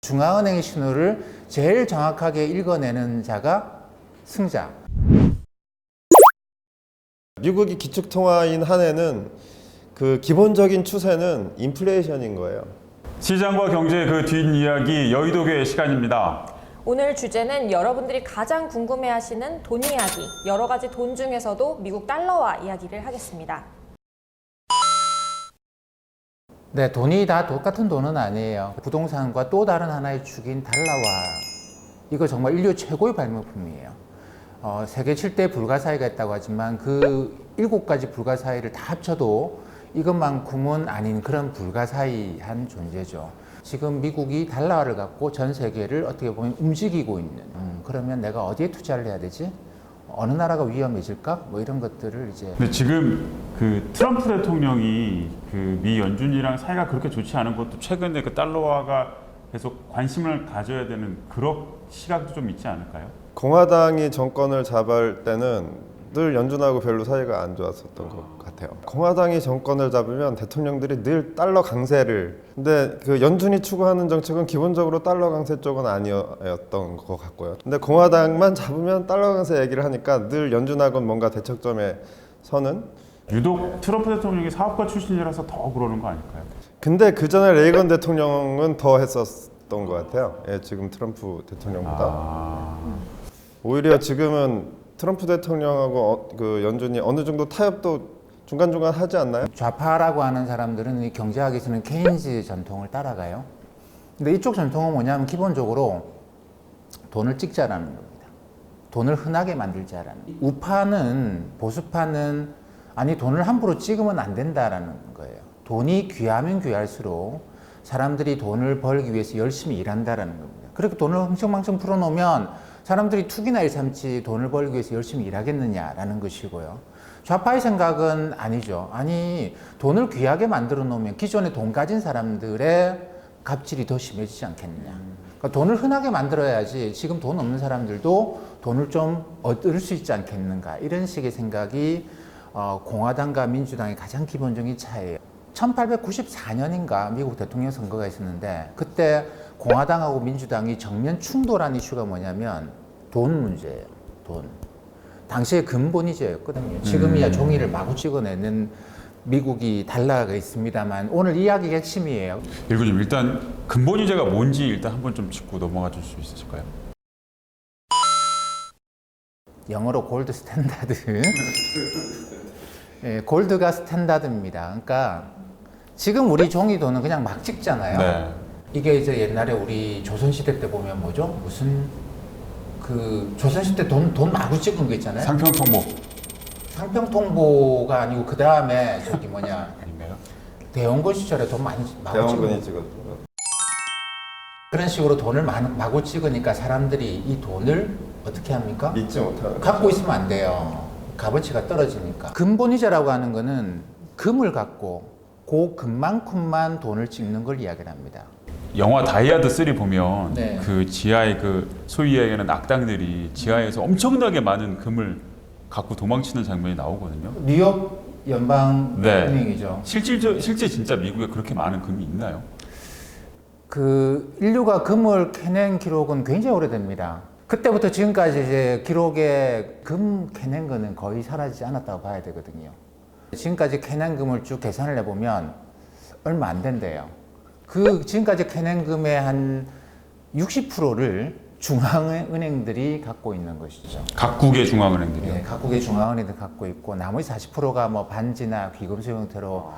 중앙은행의 신호를 제일 정확하게 읽어내는 자가 승자. 미국이 기축통화인 한 해는 그 기본적인 추세는 인플레이션인 거예요. 시장과 경제의 그 뒷이야기 여의도교의 시간입니다. 오늘 주제는 여러분들이 가장 궁금해하시는 돈 이야기, 여러 가지 돈 중에서도 미국 달러화 이야기를 하겠습니다. 네, 돈이 다 똑같은 돈은 아니에요. 부동산과 또 다른 하나의 축인 달러화. 이거 정말 인류 최고의 발명품이에요. 세계 7대 불가사의가 있다고 하지만 그 7가지 불가사의를 다 합쳐도 이것만큼은 아닌 그런 불가사의한 존재죠. 지금 미국이 달러화를 갖고 전 세계를 어떻게 보면 움직이고 있는, 그러면 내가 어디에 투자를 해야 되지? 어느 나라가 위험해질까? 뭐 이런 것들을 이제. 근데 지금 그 트럼프 대통령이 그 미 연준이랑 사이가 그렇게 좋지 않은 것도 최근에 그 달러화가 계속 관심을 가져야 되는 그런 시각도 좀 있지 않을까요? 공화당이 정권을 잡을 때는 늘 연준하고 별로 사이가 안 좋았었던 것 같아요. 공화당이 정권을 잡으면 대통령들이 늘 달러 강세를, 근데 그 연준이 추구하는 정책은 기본적으로 달러 강세 쪽은 아니었던 것 같고요. 근데 공화당만 잡으면 달러 강세 얘기를 하니까 늘 연준하고는 뭔가 대척점에 서는. 유독 트럼프 대통령이 사업가 출신이라서 더 그러는 거 아닐까요? 근데 그 전에 레이건 대통령은 더 했었던 것 같아요. 예, 지금 트럼프 대통령보다. 오히려 지금은 트럼프 대통령하고 그 연준이 어느 정도 타협도 중간중간 하지 않나요? 좌파라고 하는 사람들은 이 경제학에서는 케인즈 전통을 따라가요. 근데 이쪽 전통은 뭐냐면 기본적으로 돈을 찍자라는 겁니다. 돈을 흔하게 만들자라는. 우파는, 보수파는 아니 돈을 함부로 찍으면 안 된다라는 거예요. 돈이 귀하면 귀할수록 사람들이 돈을 벌기 위해서 열심히 일한다라는 겁니다. 그렇게 돈을 흥청망청 풀어놓으면 사람들이 투기나 일삼지 돈을 벌기 위해서 열심히 일하겠느냐라는 것이고요. 좌파의 생각은 아니죠. 아니 돈을 귀하게 만들어 놓으면 기존에 돈 가진 사람들의 갑질이 더 심해지지 않겠느냐. 그러니까 돈을 흔하게 만들어야지 지금 돈 없는 사람들도 돈을 좀 얻을 수 있지 않겠는가. 이런 식의 생각이 공화당과 민주당의 가장 기본적인 차이예요. 1894년인가 미국 대통령 선거가 있었는데 그때 공화당하고 민주당이 정면 충돌한 이슈가 뭐냐면 돈 문제예요. 돈. 당시에 근본이제였거든요. 지금이야 종이를 마구 찍어내는 미국이 달러가 있습니다만 오늘 이야기가 핵심이에요. 일구님 일단 근본이제가 뭔지 일단 한번 좀 짚고 넘어가 줄 수 있으실까요? 영어로 골드 스탠다드. 예, 골드가 스탠다드입니다. 그러니까 지금 우리 종이돈은 그냥 막 찍잖아요. 네. 이게 이제 옛날에 우리 조선시대 때 보면 뭐죠? 무슨 그 조선시대 돈 마구 찍은 거 있잖아요. 상평통보 상평통보가 아니고 그 다음에 저기 뭐냐 아닌가요? 대원군 시절에 돈 많이 마구 대원군이 찍은 찍었던 거. 그런 식으로 돈을 마구 찍으니까 사람들이 이 돈을 어떻게 합니까? 믿지 못하는. 갖고 있으면 안 돼요. 값어치가 떨어지니까. 근본이자라고 하는 거는 금을 갖고 그 금만큼만 돈을 찍는 걸 이야기를 합니다. 영화 다이아드 3 보면 네. 그 지하에 그 소위 얘기하는 악당들이 지하에서 엄청나게 많은 금을 갖고 도망치는 장면이 나오거든요. 뉴욕 연방은행이죠. 실제 진짜 미국에 그렇게 많은 금이 있나요? 그 인류가 금을 캐낸 기록은 굉장히 오래됩니다. 그때부터 지금까지 이제 기록에 금 캐낸 거는 거의 사라지지 않았다고 봐야 되거든요. 지금까지 캐낸 금을 쭉 계산을 해보면 얼마 안 된대요. 그 지금까지 캐낸 금의 한 60%를 중앙은행들이 갖고 있는 것이죠. 각국의 중앙은행들이요. 네, 각국의 중앙은행들 갖고 있고 나머지 40%가 뭐 반지나 귀금속 형태로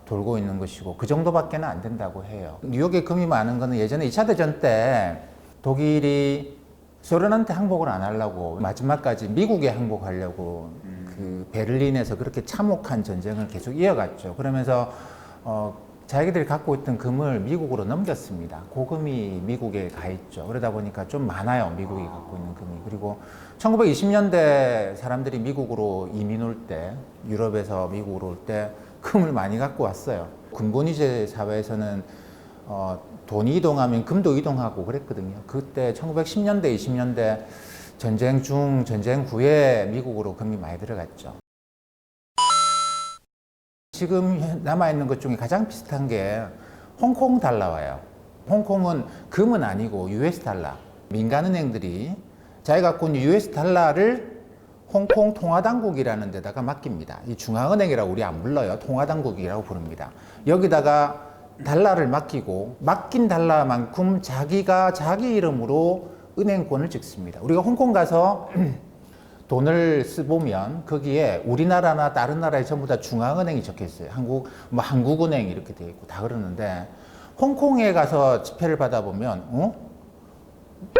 돌고 있는 것이고 그 정도밖에는 안 된다고 해요. 뉴욕에 금이 많은 거는 예전에 2차 대전 때 독일이 소련한테 항복을 안 하려고 마지막까지 미국에 항복하려고 그 베를린에서 그렇게 참혹한 전쟁을 계속 이어갔죠. 그러면서 자기들이 갖고 있던 금을 미국으로 넘겼습니다. 고금이 미국에 가 있죠. 그러다 보니까 좀 많아요. 미국이 갖고 있는 금이. 그리고 1920년대 사람들이 미국으로 이민 올 때, 유럽에서 미국으로 올 때 금을 많이 갖고 왔어요. 근본이제 사회에서는 돈이 이동하면 금도 이동하고 그랬거든요. 그때 1910년대, 20년대 전쟁 중, 전쟁 후에 미국으로 금이 많이 들어갔죠. 지금 남아있는 것 중에 가장 비슷한 게 홍콩 달러예요. 홍콩은 금은 아니고 US 달러. 민간은행들이 자기가 갖고 있는 US 달러를 홍콩 통화당국이라는 데다가 맡깁니다. 이 중앙은행이라고 우리 안 불러요. 통화당국이라고 부릅니다. 여기다가 달러를 맡기고 맡긴 달러만큼 자기가 자기 이름으로 은행권을 찍습니다. 우리가 홍콩 가서 돈을 써보면 거기에 우리나라나 다른 나라에 전부 다 중앙은행이 적혀 있어요. 한국은행 이렇게 되어 있고 다 그러는데 홍콩에 가서 지폐를 받아보면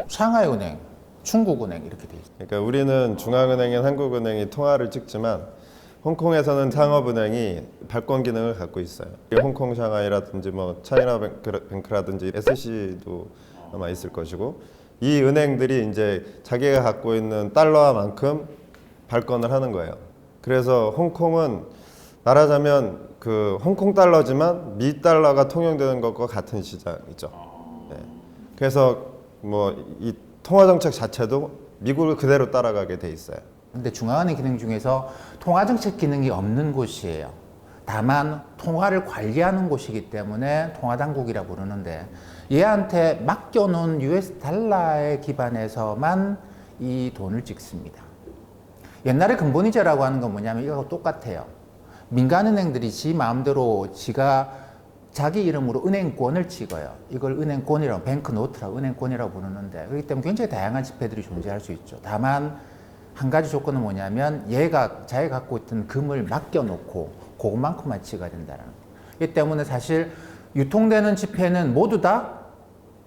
상하이은행, 중국은행 이렇게 되어 있어요. 그러니까 우리는 중앙은행인 한국은행이 통화를 찍지만 홍콩에서는 상업은행이 발권 기능을 갖고 있어요. 홍콩 상하이라든지 뭐 차이나뱅크라든지 SC도 아마 있을 것이고 이 은행들이 이제 자기가 갖고 있는 달러만큼 발권을 하는 거예요. 그래서 홍콩은 말하자면 그 홍콩 달러지만 미 달러가 통용되는 것과 같은 시장이죠. 네. 그래서 뭐 이 통화 정책 자체도 미국을 그대로 따라가게 돼 있어요. 근데 중앙은행 기능 중에서 통화정책 기능이 없는 곳이에요. 다만 통화를 관리하는 곳이기 때문에 통화당국이라 부르는데 얘한테 맡겨놓은 US 달러에 기반해서만 이 돈을 찍습니다. 옛날에 근본이자라고 하는 건 뭐냐면 이거하고 똑같아요. 민간은행들이 지 마음대로 지가 자기 이름으로 은행권을 찍어요. 이걸 은행권이라고, 뱅크노트라고 은행권이라고 부르는데 그렇기 때문에 굉장히 다양한 지폐들이 존재할 수 있죠. 다만 한 가지 조건은 뭐냐면 얘가 자기가 갖고 있던 금을 맡겨놓고 그것만큼만 찍어야 된다는 거예요. 이 때문에 사실 유통되는 지폐는 모두 다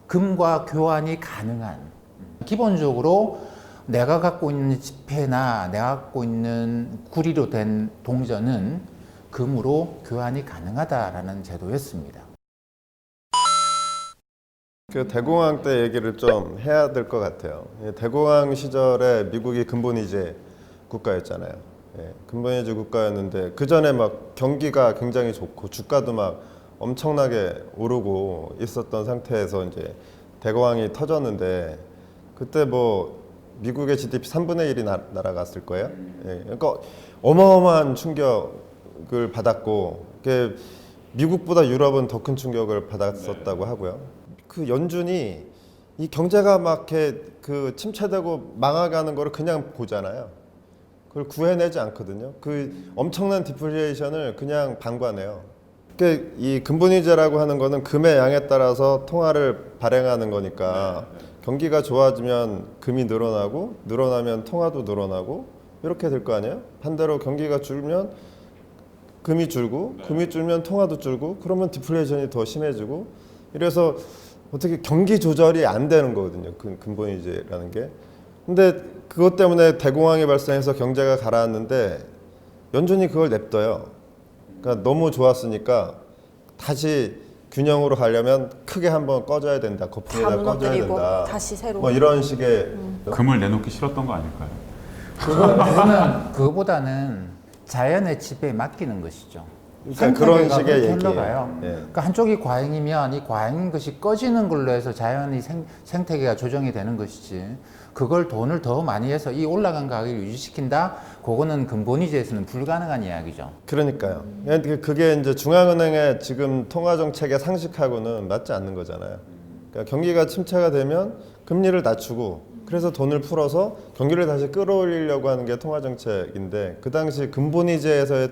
금과 교환이 가능한, 기본적으로 내가 갖고 있는 지폐나 내가 갖고 있는 구리로 된 동전은 금으로 교환이 가능하다라는 제도였습니다. 그 대공황 때 얘기를 좀 해야 될 것 같아요. 대공황 시절에 미국이 근본이제 국가였잖아요. 근본이제 국가였는데 그 전에 막 경기가 굉장히 좋고 주가도 막 엄청나게 오르고 있었던 상태에서 이제 대공황이 터졌는데 그때 뭐 미국의 GDP 3분의 1이 날아갔을 거예요. 그러니까 어마어마한 충격을 받았고 미국보다 유럽은 더 큰 충격을 받았었다고 하고요. 그 연준이 이 경제가 막 이렇게 그 침체되고 망해가는 거를 그냥 보잖아요. 그걸 구해내지 않거든요. 그 엄청난 디플레이션을 그냥 방관해요. 그러니까 이 근본이자라고 하는 거는 금의 양에 따라서 통화를 발행하는 거니까 경기가 좋아지면 금이 늘어나고 늘어나면 통화도 늘어나고 이렇게 될 거 아니에요? 반대로 경기가 줄면 금이 줄고 금이 줄면 통화도 줄고 그러면 디플레이션이 더 심해지고 이래서 어떻게 경기 조절이 안 되는 거거든요. 그 근본이자라는 게. 근데 그것 때문에 대공황이 발생해서 경제가 가라앉는데 연준이 그걸 냅둬요. 그러니까 너무 좋았으니까 다시 균형으로 가려면 크게 한번 꺼져야 된다. 거품에다 꺼져야 된다. 다시 새로. 뭐 이런 식의 금을 내놓기 싫었던 거 아닐까요? 그거보다는 자연의 지배에 맡기는 것이죠. 그러니까 그런 식의 얘기예요. 흘러가요. 그러니까 한쪽이 과잉이면 이 과잉인 것이 꺼지는 걸로 해서 자연이 생태계가 조정이 되는 것이지 그걸 돈을 더 많이 해서 이 올라간 가격을 유지시킨다? 그거는 근본이자에서는 불가능한 이야기죠. 그러니까요. 그게 이제 중앙은행의 지금 통화 정책의 상식하고는 맞지 않는 거잖아요. 그러니까 경기가 침체가 되면 금리를 낮추고 그래서 돈을 풀어서 경기를 다시 끌어올리려고 하는 게 통화 정책인데 그 당시 근본이자에서의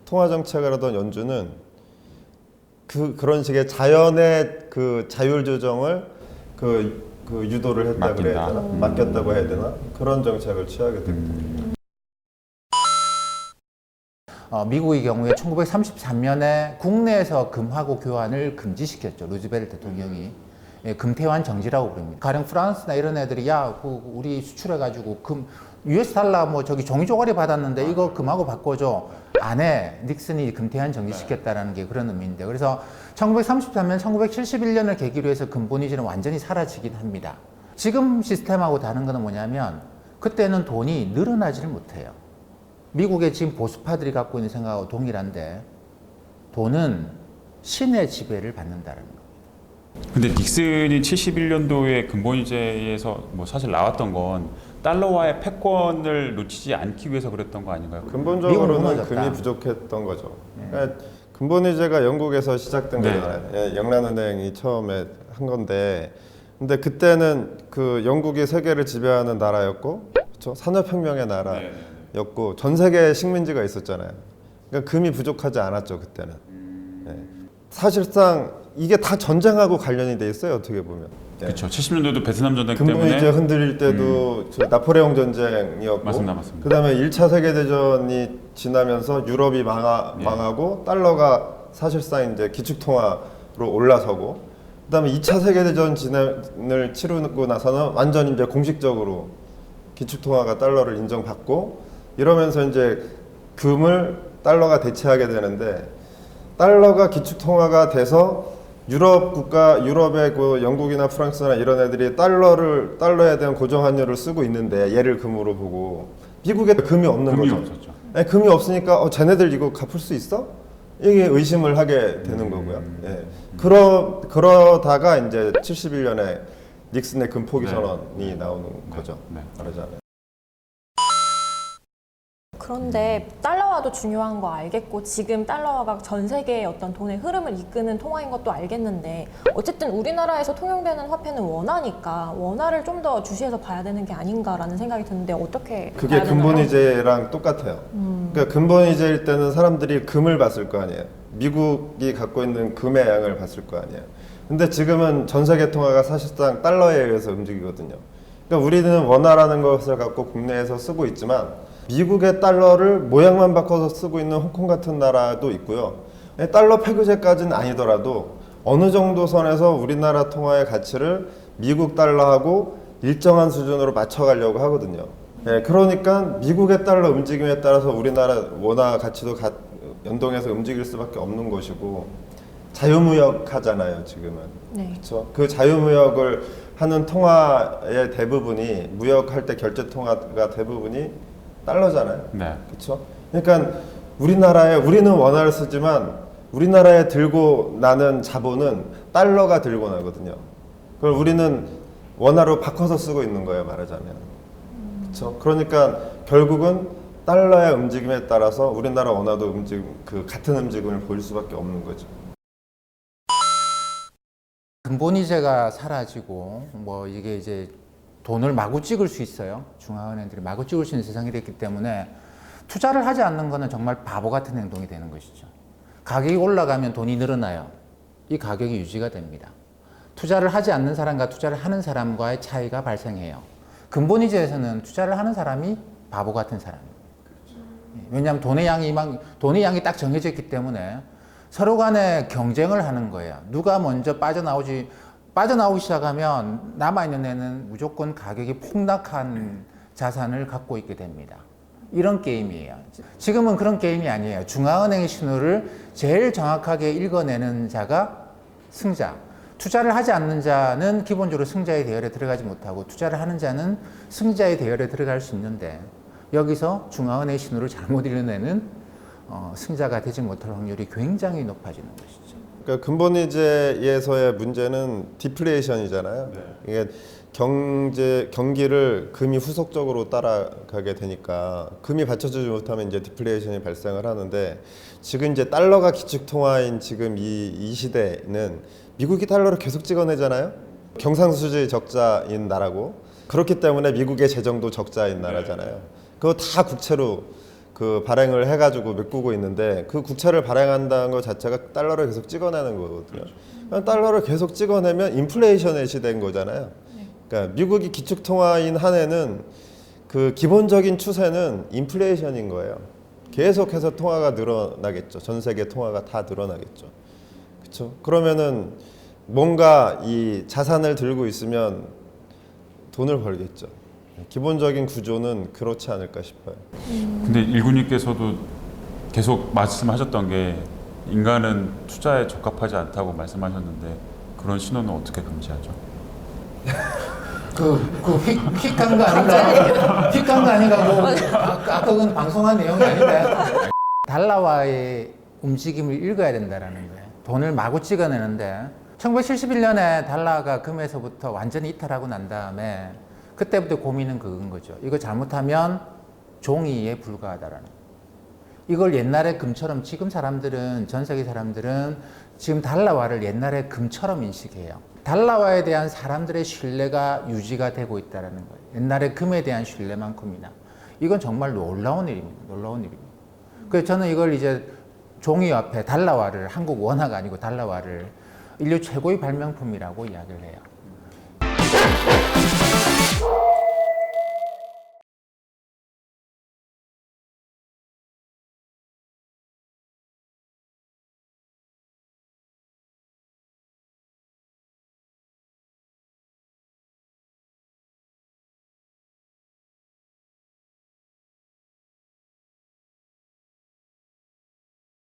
통화 정책을 하던 연준은 그런 식의 자연의 그 자율 조정을 그 유도를 했다 그래야 되나? 맡겼다고 해야 되나? 그런 정책을 취하게 됩니다. 미국의 경우에 1933년에 국내에서 금하고 교환을 금지시켰죠. 루즈벨트 대통령이. 금태환 정지라고 부릅니다. 가령 프랑스나 이런 애들이 우리 수출해가지고 US 달러 뭐 저기 종이 조각이 받았는데 이거 금하고 바꿔줘. 안 해. 닉슨이 금태환 정지시켰다라는 게 그런 의미인데. 그래서 1933년, 1971년을 계기로 해서 근본이자는 완전히 사라지긴 합니다. 지금 시스템하고 다른 거는 뭐냐면 그때는 돈이 늘어나지를 못해요. 미국의 지금 보수파들이 갖고 있는 생각하고 동일한데 돈은 신의 지배를 받는다는 거예요. 근데 닉슨이 71년도에 근본이자에서 뭐 사실 나왔던 건 달러와의 패권을 놓치지 않기 위해서 그랬던 거 아닌가요? 근본적으로는 무너졌다. 금이 부족했던 거죠. 그러니까 근본위제가 영국에서 시작된 네. 거잖아요. 예, 영란은행이 처음에 한 건데, 근데 그때는 그 영국이 세계를 지배하는 나라였고, 그렇죠? 산업혁명의 나라였고, 전 세계에 식민지가 있었잖아요. 그러니까 금이 부족하지 않았죠 그때는. 예. 사실상 이게 다 전쟁하고 관련이 돼 있어요 어떻게 보면. 예. 그렇죠. 70년대도 베트남 전쟁 때문에 근본위제 흔들릴 때도 저 나폴레옹 전쟁이었고, 맞습니다. 그다음에 1차 세계대전이 지나면서 유럽이 망하고 달러가 사실상 이제 기축통화로 올라서고, 그다음에 2차 세계대전을 치르고 나서는 완전 이제 공식적으로 기축통화가 달러를 인정받고, 이러면서 이제 금을 달러가 대체하게 되는데, 달러가 기축통화가 돼서 유럽의 그 영국이나 프랑스나 이런 애들이 달러에 대한 고정환율을 쓰고 있는데 얘를 금으로 보고, 미국에 금이 없는 금이 거죠. 없었죠. 네, 금이 없으니까 쟤네들 이거 갚을 수 있어? 이게 의심을 하게 되는 거고요. 예. 그러다가 이제 71년에 닉슨의 금 포기 네. 선언이 나오는 거죠. 네. 말하자면. 그런데 달러화도 중요한 거 알겠고 지금 달러화가 전 세계의 어떤 돈의 흐름을 이끄는 통화인 것도 알겠는데 어쨌든 우리나라에서 통용되는 화폐는 원화니까 원화를 좀 더 주시해서 봐야 되는 게 아닌가라는 생각이 드는데 어떻게 그게 봐야 되나요? 근본위제랑 똑같아요. 그러니까 근본위제일 때는 사람들이 금을 봤을 거 아니에요. 미국이 갖고 있는 금의 양을 봤을 거 아니에요. 근데 지금은 전 세계 통화가 사실상 달러에 의해서 움직이거든요. 그러니까 우리는 원화라는 것을 갖고 국내에서 쓰고 있지만 미국의 달러를 모양만 바꿔서 쓰고 있는 홍콩 같은 나라도 있고요. 달러 페그제까지는 아니더라도 어느 정도 선에서 우리나라 통화의 가치를 미국 달러하고 일정한 수준으로 맞춰가려고 하거든요. 그러니까 미국의 달러 움직임에 따라서 우리나라 원화 가치도 연동해서 움직일 수밖에 없는 것이고, 자유무역 하잖아요 지금은. 네. 그렇죠? 그 자유무역을 하는 통화의 대부분이, 무역할 때 결제 통화가 대부분이 달러잖아요. 네. 그렇죠? 그러니까 우리는 원화를 쓰지만 우리나라에 들고 나는 자본은 달러가 들고 나거든요. 그걸 우리는 원화로 바꿔서 쓰고 있는 거예요, 말하자면. 그렇죠? 그러니까 결국은 달러의 움직임에 따라서 우리나라 원화도 같은 움직임을 보일 수밖에 없는 거죠. 근본위제가 사라지고 뭐 이게 이제 돈을 마구 찍을 수 있어요. 중앙은행들이 마구 찍을 수 있는 세상이 됐기 때문에 투자를 하지 않는 것은 정말 바보 같은 행동이 되는 것이죠. 가격이 올라가면 돈이 늘어나요. 이 가격이 유지가 됩니다. 투자를 하지 않는 사람과 투자를 하는 사람과의 차이가 발생해요. 근본위제에서는 투자를 하는 사람이 바보 같은 사람입니다. 왜냐하면 돈의 양이 딱 정해져 있기 때문에 서로 간에 경쟁을 하는 거예요. 누가 먼저 빠져나오기 시작하면 남아있는 애는 무조건 가격이 폭락한 자산을 갖고 있게 됩니다. 이런 게임이에요. 지금은 그런 게임이 아니에요. 중앙은행의 신호를 제일 정확하게 읽어내는 자가 승자. 투자를 하지 않는 자는 기본적으로 승자의 대열에 들어가지 못하고, 투자를 하는 자는 승자의 대열에 들어갈 수 있는데, 여기서 중앙은행의 신호를 잘못 읽어내는 승자가 되지 못할 확률이 굉장히 높아지는 것이죠. 그러니까 근본위제에서의 문제는 디플레이션이잖아요. 이게 경기를 금이 후속적으로 따라가게 되니까 금이 받쳐주지 못하면 이제 디플레이션이 발생을 하는데, 지금 이제 달러가 기축통화인 지금 이 시대는 미국이 달러를 계속 찍어내잖아요. 경상수지 적자인 나라고, 그렇기 때문에 미국의 재정도 적자인 나라잖아요. 그거 다 국채로 발행을 해가지고 메꾸고 있는데, 그 국채를 발행한다는 것 자체가 달러를 계속 찍어내는 거거든요. 달러를 계속 찍어내면 인플레이션의 시대인 거잖아요. 그러니까 미국이 기축통화인 한 해는 그 기본적인 추세는 인플레이션인 거예요. 계속해서 통화가 늘어나겠죠. 전 세계 통화가 다 늘어나겠죠. 그렇죠? 그러면은 뭔가 이 자산을 들고 있으면 돈을 벌겠죠. 기본적인 구조는 그렇지 않을까 싶어요. 근데 일군님께서도 계속 말씀하셨던 게 인간은 투자에 적합하지 않다고 말씀하셨는데, 그런 신호는 어떻게 금지하죠? 휙한 거 아닌가? 휙한 거 아닌가? 뭐, 아까 그건 방송한 내용이 아닌데. 달러와의 움직임을 읽어야 된다라는 거예요. 돈을 마구 찍어내는데, 1971년에 달러가 금에서부터 완전히 이탈하고 난 다음에 그때부터 고민은 그건 거죠. 이거 잘못하면 종이에 불과하다라는 거예요. 이걸 옛날의 금처럼 지금 사람들은 전 세계 사람들은 지금 달러화를 옛날의 금처럼 인식해요. 달러화에 대한 사람들의 신뢰가 유지가 되고 있다는 거예요. 옛날의 금에 대한 신뢰만큼이나. 이건 정말 놀라운 일입니다. 놀라운 일입니다. 그래서 저는 이걸 이제 종이화폐 달러화를 한국 원화가 아니고 달러화를 인류 최고의 발명품이라고 이야기를 해요.